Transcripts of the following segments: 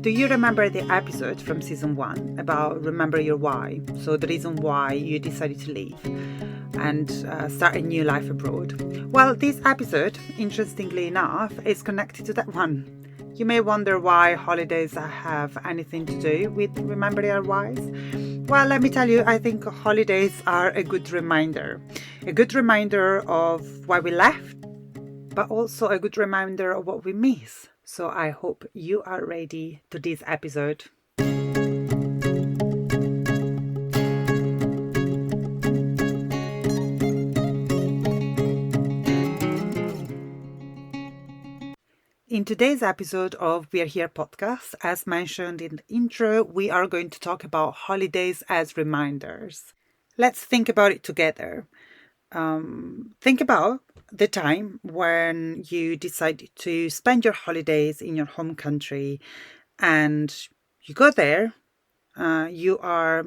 Do you remember the episode from season 1 about remember your why? So the reason why you decided to leave and start a new life abroad. Well, this episode, interestingly enough, is connected to that one. You may wonder why holidays have anything to do with remembering our whys. Well, let me tell you, I think holidays are a good reminder of why we left, but also a good reminder of what we miss. So I hope you are ready to this episode. In today's episode of We Are Here podcast, as mentioned in the intro, we are going to talk about holidays as reminders. Let's think about it together. Think about the time when you decided to spend your holidays in your home country and you go there. You are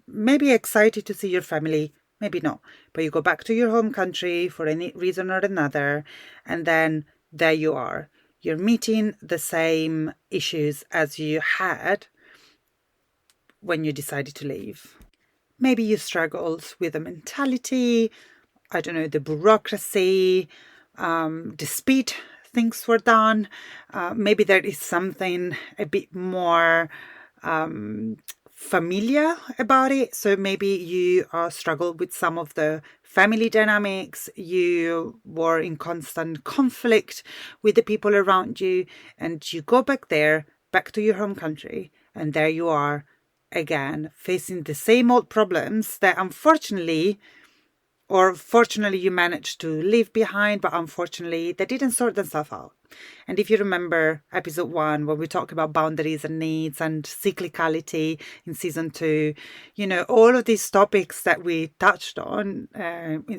maybe excited to see your family, maybe not, but you go back to your home country for any reason or another, and then there you are. You're meeting the same issues as you had when you decided to leave. Maybe you struggled with the mentality, I don't know, the bureaucracy, the speed things were done. Maybe there is something a bit more familiar about it. So maybe you struggled with some of the family dynamics. You were in constant conflict with the people around you, and you go back to your home country, and there you are again facing the same old problems that unfortunately or fortunately you managed to leave behind, but unfortunately they didn't sort themselves out. And if you remember episode 1, when we talk about boundaries and needs and cyclicality in season 2, all of these topics that we touched on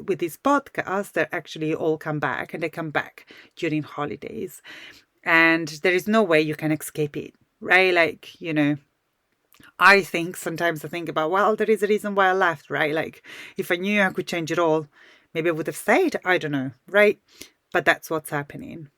with this podcast, that actually all come back, and they come back during holidays. And there is no way you can escape it, right? I think about, well, there is a reason why I left, right? Like, if I knew I could change it all, maybe I would have stayed. I don't know, right? But that's what's happening.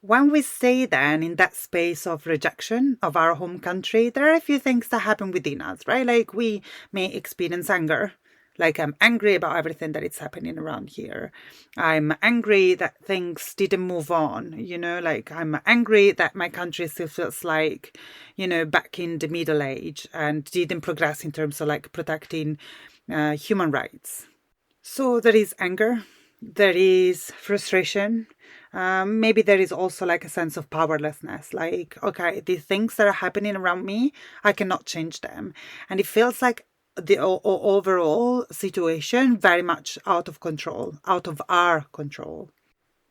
When we stay then in that space of rejection of our home country, there are a few things that happen within us, right? Like, we may experience anger. Like, I'm angry about everything that is happening around here. I'm angry that things didn't move on, like I'm angry that my country still feels like, back in the Middle Age and didn't progress in terms of like protecting human rights. So there is anger, there is frustration. Maybe there is also like a sense of powerlessness. Like, okay, the things that are happening around me, I cannot change them. And it feels like the overall situation very much out of our control.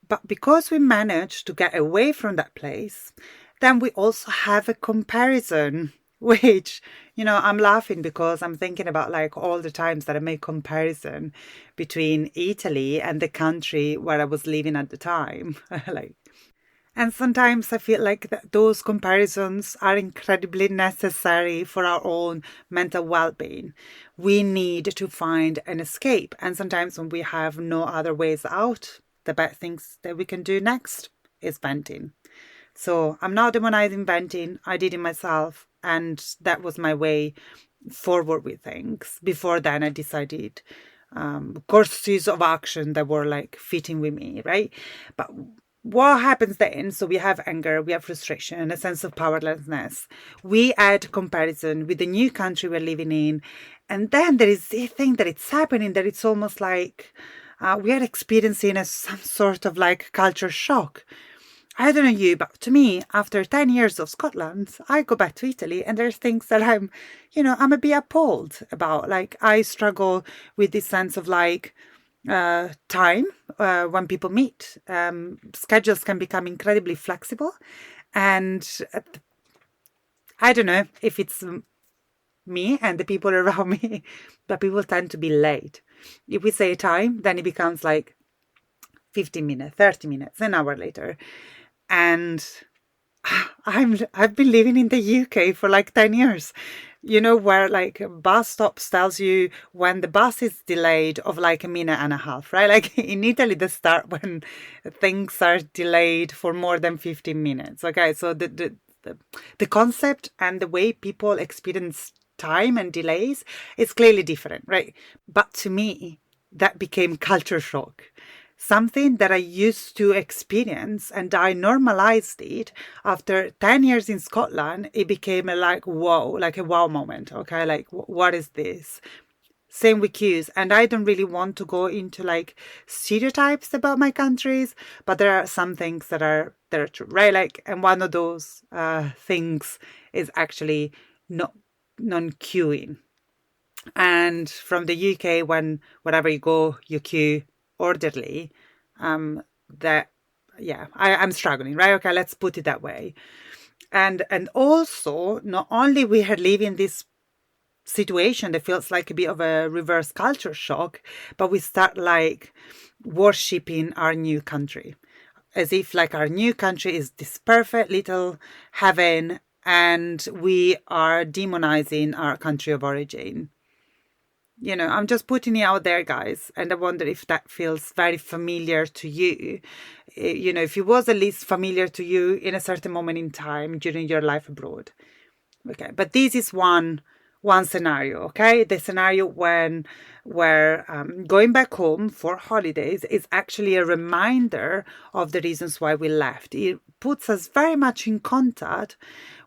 But because we managed to get away from that place, then we also have a comparison, which, I'm laughing because I'm thinking about like all the times that I made comparison between Italy and the country where I was living at the time. And sometimes I feel like those comparisons are incredibly necessary for our own mental well-being. We need to find an escape. And sometimes when we have no other ways out, the best things that we can do next is venting. So I'm not demonizing venting. I did it myself. And that was my way forward with things. Before then, I decided courses of action that were like fitting with me, right? But what happens then? So we have anger, we have frustration, a sense of powerlessness. We add comparison with the new country we're living in. And then there is a thing that it's happening that it's almost like we are experiencing some sort of like culture shock. I don't know you, but to me, after 10 years of Scotland, I go back to Italy and there's things that I'm a bit appalled about. Like, I struggle with this sense of like, time when people meet. Schedules can become incredibly flexible, and I don't know if it's me and the people around me, but people tend to be late. If we say time, then it becomes like 15 minutes, 30 minutes, an hour later. And I've been living in the UK for like 10 years. Where like bus stops tells you when the bus is delayed of like a minute and a half, right? Like in Italy, the start when things are delayed for more than 15 minutes. Okay, so the concept and the way people experience time and delays is clearly different, right? But to me, that became culture shock. Something that I used to experience, and I normalized it. After 10 years in Scotland, it became like a wow moment. Okay, like what is this? Same with cues. And I don't really want to go into like stereotypes about my countries, but there are some things that are true, right? Like, and one of those things is actually not non-queuing. And from the UK, wherever you go, you queue orderly. That I'm struggling, right? Okay, let's put it that way. And also, not only we are living this situation that feels like a bit of a reverse culture shock, but we start like worshipping our new country as if like our new country is this perfect little heaven and we are demonizing our country of origin. I'm just putting it out there, guys, and I wonder if that feels very familiar to you. If it was at least familiar to you in a certain moment in time during your life abroad. Okay, but this is one scenario. Okay, the scenario where going back home for holidays is actually a reminder of the reasons why we left. It puts us very much in contact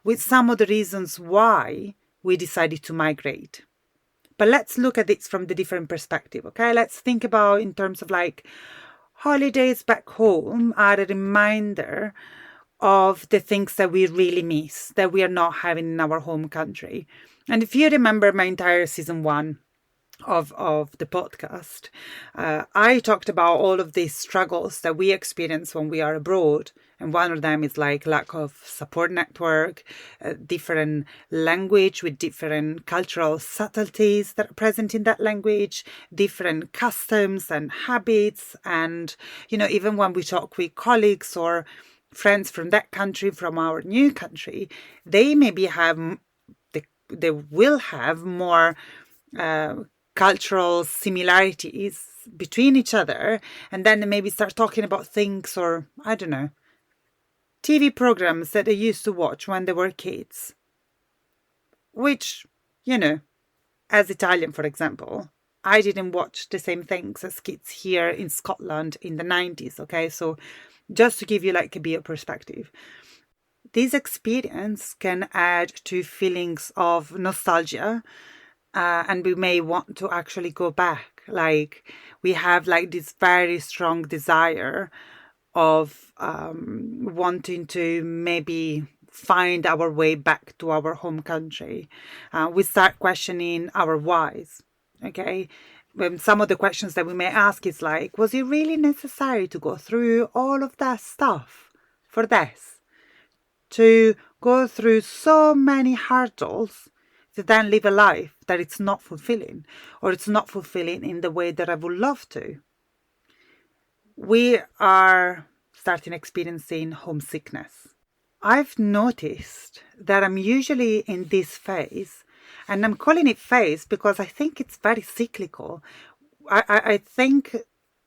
with some of the reasons why we decided to migrate. But let's look at it from the different perspective, okay? Let's think about in terms of like holidays back home are a reminder of the things that we really miss, that we are not having in our home country. And if you remember my entire season 1 of the podcast, I talked about all of these struggles that we experience when we are abroad. And one of them is like lack of support network, different language with different cultural subtleties that are present in that language, different customs and habits. And, even when we talk with colleagues or friends from that country, from our new country, they maybe they will have more cultural similarities between each other, and then they maybe start talking about things, or I don't know, TV programs that they used to watch when they were kids, which, as Italian, for example, I didn't watch the same things as kids here in Scotland in the 90s, okay? So just to give you like a bit of perspective. This experience can add to feelings of nostalgia, and we may want to actually go back. Like we have like this very strong desire of wanting to maybe find our way back to our home country. We start questioning our whys, okay? Some of the questions that we may ask is like, was it really necessary to go through all of that stuff for this? To go through so many hurdles to then live a life that it's not fulfilling, or it's not fulfilling in the way that I would love to. We are starting experiencing homesickness. I've noticed that I'm usually in this phase, and I'm calling it phase because I think it's very cyclical. I think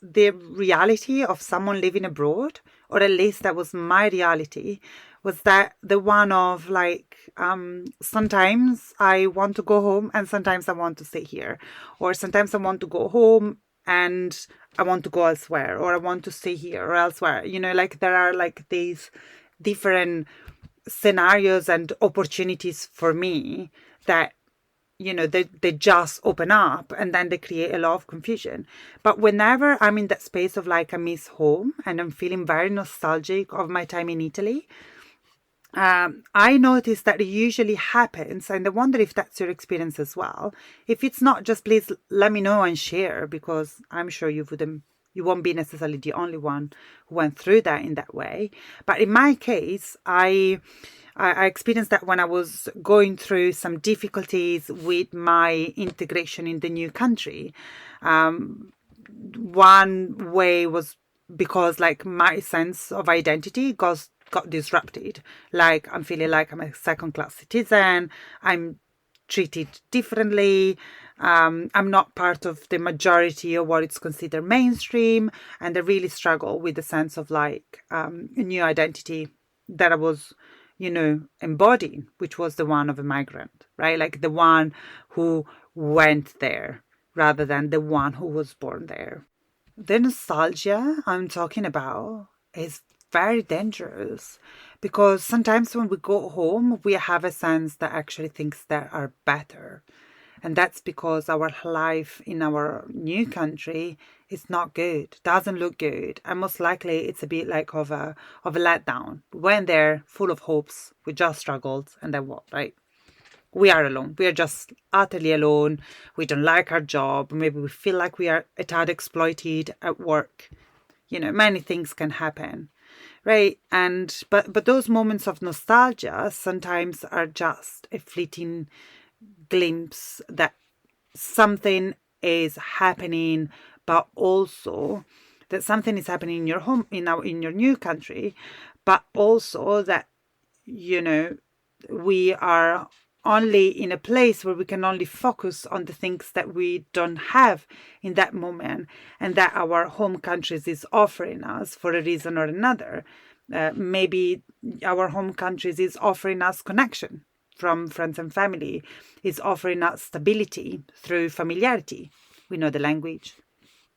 the reality of someone living abroad, or at least that was my reality, was that the one of like, sometimes I want to go home and sometimes I want to stay here. Or sometimes I want to go home and I want to go elsewhere, or I want to stay here or elsewhere. Like there are like these different scenarios and opportunities for me that, they just open up and then they create a lot of confusion. But whenever I'm in that space of like I miss home and I'm feeling very nostalgic of my time in Italy, I notice that it usually happens, and I wonder if that's your experience as well. If it's not, just please let me know and share, because I'm sure you won't be necessarily the only one who went through that in that way. But in my case, I experienced that when I was going through some difficulties with my integration in the new country. One way was because like my sense of identity got disrupted. Like I'm feeling like I'm a second-class citizen. I'm treated differently. I'm not part of the majority of what is considered mainstream, and I really struggle with the sense of like a new identity that I was embodying, which was the one of a migrant, right? Like the one who went there rather than the one who was born there. The nostalgia I'm talking about is very dangerous because sometimes when we go home, we have a sense that actually things that are better. And that's because our life in our new country is not good, doesn't look good. And most likely it's a bit like of a letdown. We went there full of hopes, we just struggled, and then what, right? We are alone. We are just utterly alone. We don't like our job. Maybe we feel like we are a tad exploited at work. Many things can happen, right? And but those moments of nostalgia sometimes are just a fleeting glimpse that something is happening, but also that something is happening in your home, in your new country, but also that we are only in a place where we can only focus on the things that we don't have in that moment and that our home countries is offering us for a reason or another. Maybe our home countries is offering us connection from friends and family, is offering us stability through familiarity. We know the language,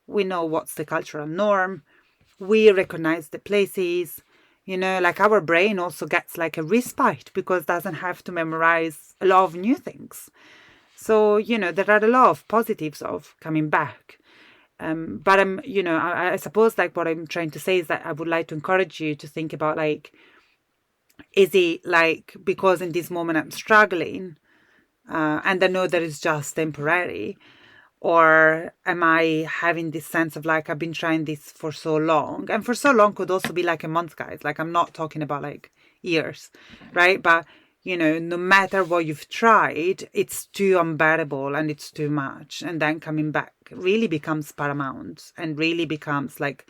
we know what's the cultural norm, we recognize the places. Like our brain also gets like a respite because it doesn't have to memorize a lot of new things. So, there are a lot of positives of coming back. But I suppose like what I'm trying to say is that I would like to encourage you to think about like, is it like because in this moment I'm struggling and I know that it's just temporary? Or am I having this sense of like, I've been trying this for so long? And for so long could also be like a month, guys. Like I'm not talking about like years, right? But, no matter what you've tried, it's too unbearable and it's too much. And then coming back really becomes paramount and really becomes like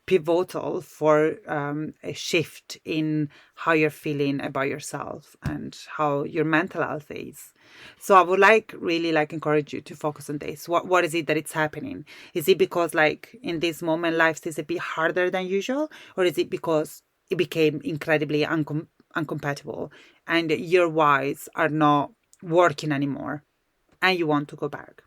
pivotal for a shift in how you're feeling about yourself and how your mental health is. So I would really encourage you to focus on this. What is it that it's happening? Is it because like in this moment life is a bit harder than usual, or is it because it became incredibly uncompatible and your whys are not working anymore and you want to go back?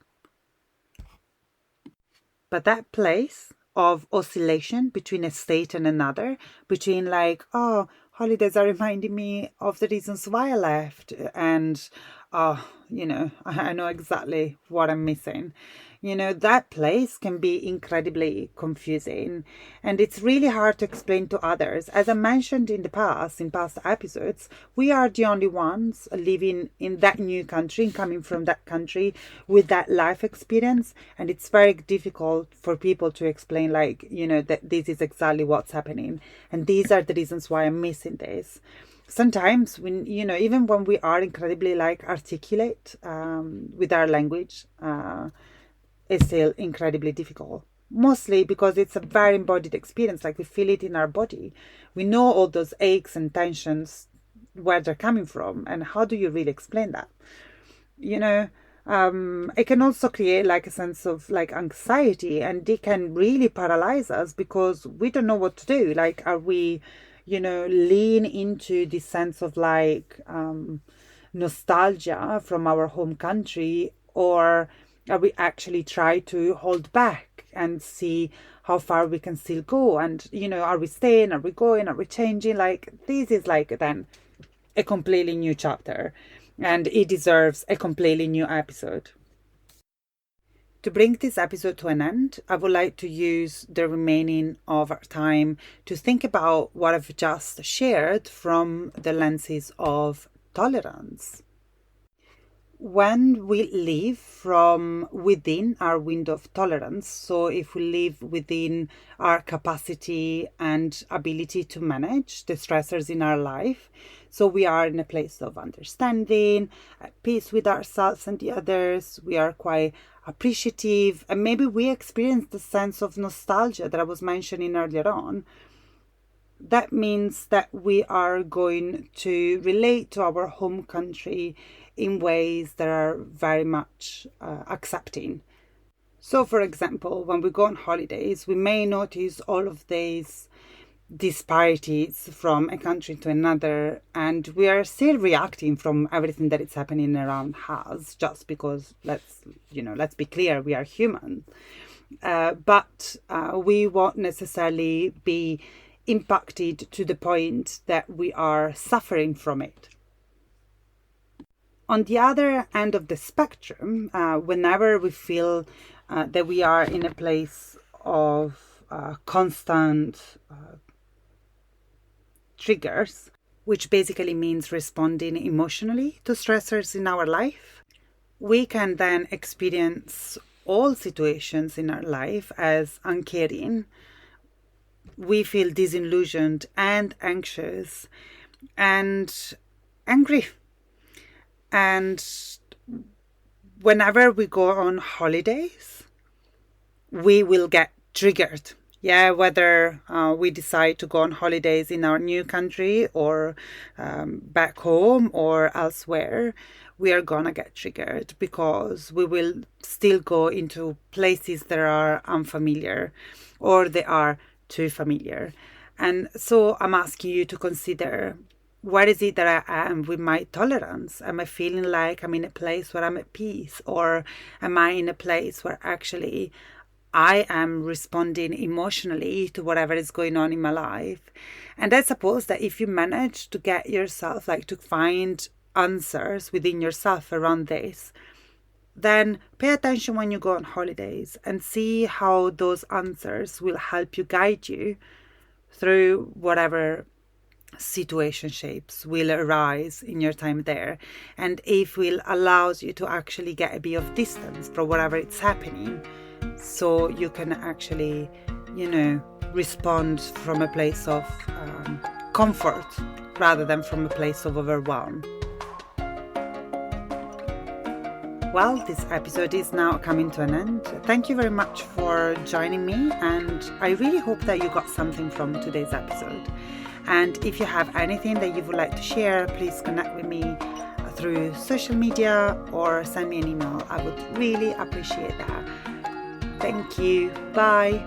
But that place of oscillation between a state and another, between like, oh, holidays are reminding me of the reasons why I left, and I know exactly what I'm missing. That place can be incredibly confusing and it's really hard to explain to others. As I mentioned in past episodes, we are the only ones living in that new country and coming from that country with that life experience. And it's very difficult for people to explain like, that this is exactly what's happening. And these are the reasons why I'm missing this. Sometimes when even when we are incredibly like articulate with our language, it's still incredibly difficult, mostly because it's a very embodied experience. Like we feel it in our body, we know all those aches and tensions, where they're coming from, and how do you really explain that? It can also create like a sense of like anxiety, and it can really paralyze us because we don't know what to do. Like, are we lean into this sense of like nostalgia from our home country, or are we actually try to hold back and see how far we can still go? And are we staying, are we going, are we changing? Like this is like then a completely new chapter, and it deserves a completely new episode. To bring this episode to an end, I would like to use the remaining of our time to think about what I've just shared from the lenses of tolerance. When we live from within our window of tolerance, so if we live within our capacity and ability to manage the stressors in our life, so we are in a place of understanding, at peace with ourselves and the others, we are quite appreciative, and maybe we experience the sense of nostalgia that I was mentioning earlier on. That means that we are going to relate to our home country in ways that are very much accepting. So, for example, when we go on holidays, we may notice all of these disparities from a country to another, and we are still reacting from everything that is happening around us, just because let's be clear, we are human, but we won't necessarily be impacted to the point that we are suffering from it. On the other end of the spectrum, whenever we feel that we are in a place of constant triggers, which basically means responding emotionally to stressors in our life, we can then experience all situations in our life as uncaring. We feel disillusioned and anxious and angry. And whenever we go on holidays, we will get triggered. Yeah, whether we decide to go on holidays in our new country or back home or elsewhere, we are gonna get triggered because we will still go into places that are unfamiliar or they are too familiar. And so I'm asking you to consider, what is it that I am with my tolerance? Am I feeling like I'm in a place where I'm at peace, or am I in a place where actually I am responding emotionally to whatever is going on in my life? And I suppose that if you manage to get yourself, to find answers within yourself around this, then pay attention when you go on holidays and see how those answers will help you guide you through whatever situation shapes will arise in your time there, and if will allows you to actually get a bit of distance from whatever it's happening, so you can actually respond from a place of comfort rather than from a place of overwhelm. Well, this episode is now coming to an end. Thank you very much for joining me, and I really hope that you got something from today's episode. And if you have anything that you would like to share, please connect with me through social media or send me an email. I would really appreciate that. Thank you. Bye.